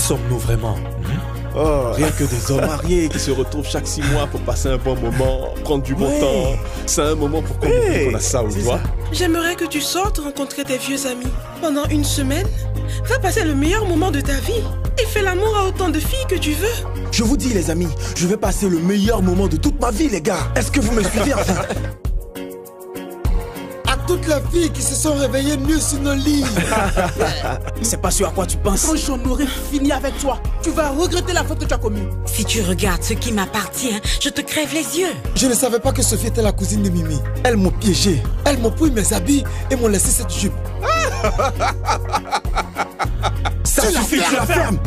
sommes-nous vraiment? Oh, rien que des hommes mariés qui se retrouvent chaque 6 mois pour passer un bon moment, prendre du bon temps. C'est un moment pour qu'on oublie qu'on a ça au doigt. J'aimerais que tu sortes rencontrer tes vieux amis. Pendant une semaine, va passer le meilleur moment de ta vie. Et fais l'amour à autant de filles que tu veux. Je vous dis les amis, je vais passer le meilleur moment de toute ma vie les gars. Est-ce que vous me suivez enfin? Toutes les filles qui se sont réveillées nues sur nos lits. C'est pas sûr à quoi tu penses. Quand j'en aurai fini avec toi, tu vas regretter la faute que tu as commise. Si tu regardes ce qui m'appartient, je te crève les yeux. Je ne savais pas que Sophie était la cousine de Mimi. Elles m'ont piégé. Elles m'ont pris mes habits et m'ont laissé cette jupe. Ça suffit, tu la fermes.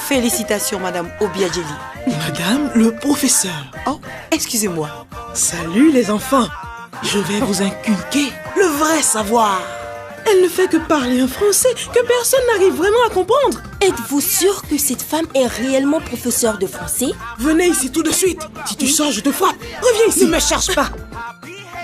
Félicitations, Madame Obiadjeli. Madame le professeur. Oh, excusez-moi. Salut les enfants. Je vais vous inculquer le vrai savoir. Elle ne fait que parler un français que personne n'arrive vraiment à comprendre. Êtes-vous sûr que cette femme est réellement professeure de français? Venez ici tout de suite. Si tu sors, je te frappe. Reviens ici. Ne me cherche pas.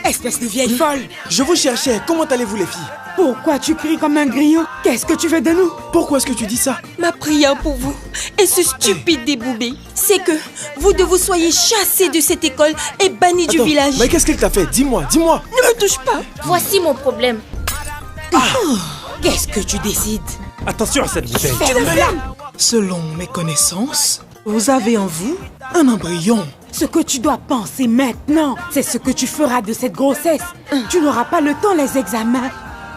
Espèce de vieille folle. Je vous cherchais. Comment allez-vous les filles? Pourquoi tu cries comme un grillon? Qu'est-ce que tu veux de nous? Pourquoi est-ce que tu dis ça? Ma prière pour vous et ce stupide déboubé, c'est que vous deux vous soyez chassés de cette école et bannis du village. Mais qu'est-ce qu'il t'a fait? Dis-moi, dis-moi. Ne me touche pas. Voici mon problème. Qu'est-ce que tu décides? Attention à cette bouteille. Selon mes connaissances, vous avez en vous un embryon. Ce que tu dois penser maintenant, c'est ce que tu feras de cette grossesse. Tu n'auras pas le temps les examens.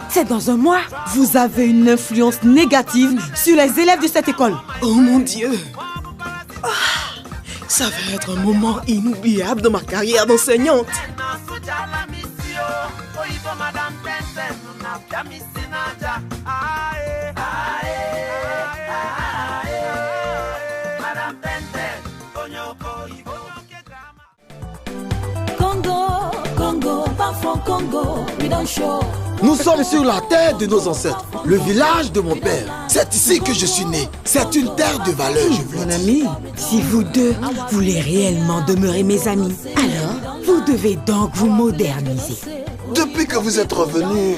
C'est dans un mois. Vous avez une influence négative sur les élèves de cette école. Oh mon Dieu. Ça va être un moment inoubliable de ma carrière d'enseignante. Nous sommes sur la terre de nos ancêtres, le village de mon père. C'est ici que je suis né. C'est une terre de valeur, je vous le Mon dis. ami, si vous deux voulez réellement demeurer mes amis, alors vous devez donc vous moderniser. Depuis que vous êtes revenu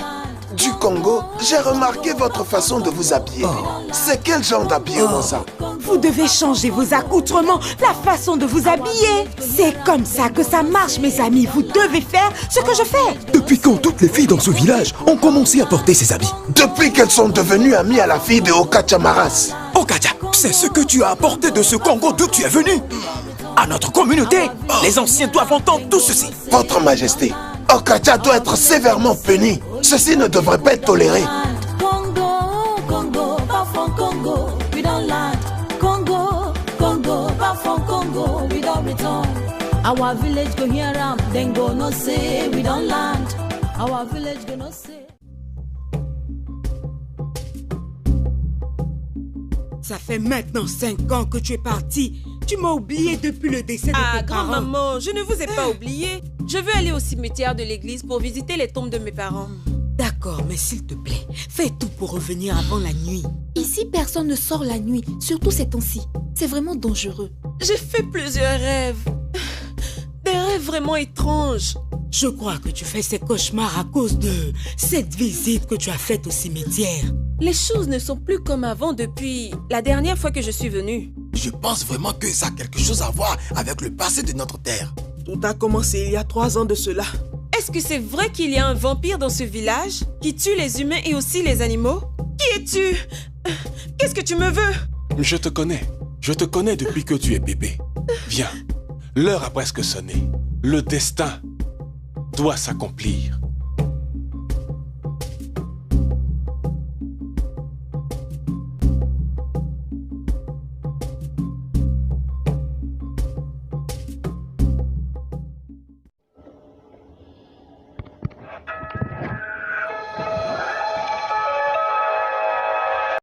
du Congo, j'ai remarqué votre façon de vous habiller. C'est quel genre d'habillement ça? Vous devez changer vos accoutrements, la façon de vous habiller. C'est comme ça que ça marche, mes amis. Vous devez faire ce que je fais. Depuis quand toutes les filles dans ce village ont commencé à porter ces habits? Depuis qu'elles sont devenues amies à la fille de Okacha Maras. Okaja, c'est ce que tu as apporté de ce Congo d'où tu es venu. À notre communauté, les anciens doivent entendre tout ceci. Votre Majesté, Okacha doit être sévèrement puni. Ceci ne devrait pas être toléré. Our village go hear am, then go no say we don't land. Our village go no say. Ça fait maintenant 5 ans que tu es parti. Tu m'as oublié depuis le décès de tes parents. Grand-maman, je ne vous ai pas oublié. Je veux aller au cimetière de l'église pour visiter les tombes de mes parents. D'accord, mais s'il te plaît, fais tout pour revenir avant la nuit. Ici, personne ne sort la nuit, surtout ces temps-ci. C'est vraiment dangereux. J'ai fait plusieurs rêves. Des rêves vraiment étranges. Je crois que tu fais ces cauchemars à cause de cette visite que tu as faite au cimetière. Les choses ne sont plus comme avant depuis la dernière fois que je suis venue. Je pense vraiment que ça a quelque chose à voir avec le passé de notre terre. Tout a commencé il y a 3 ans de cela. Est-ce que c'est vrai qu'il y a un vampire dans ce village qui tue les humains et aussi les animaux? Qui es-tu? Qu'est-ce que tu me veux? Je te connais. Je te connais depuis que tu es bébé. Viens, l'heure a presque sonné. Le destin doit s'accomplir.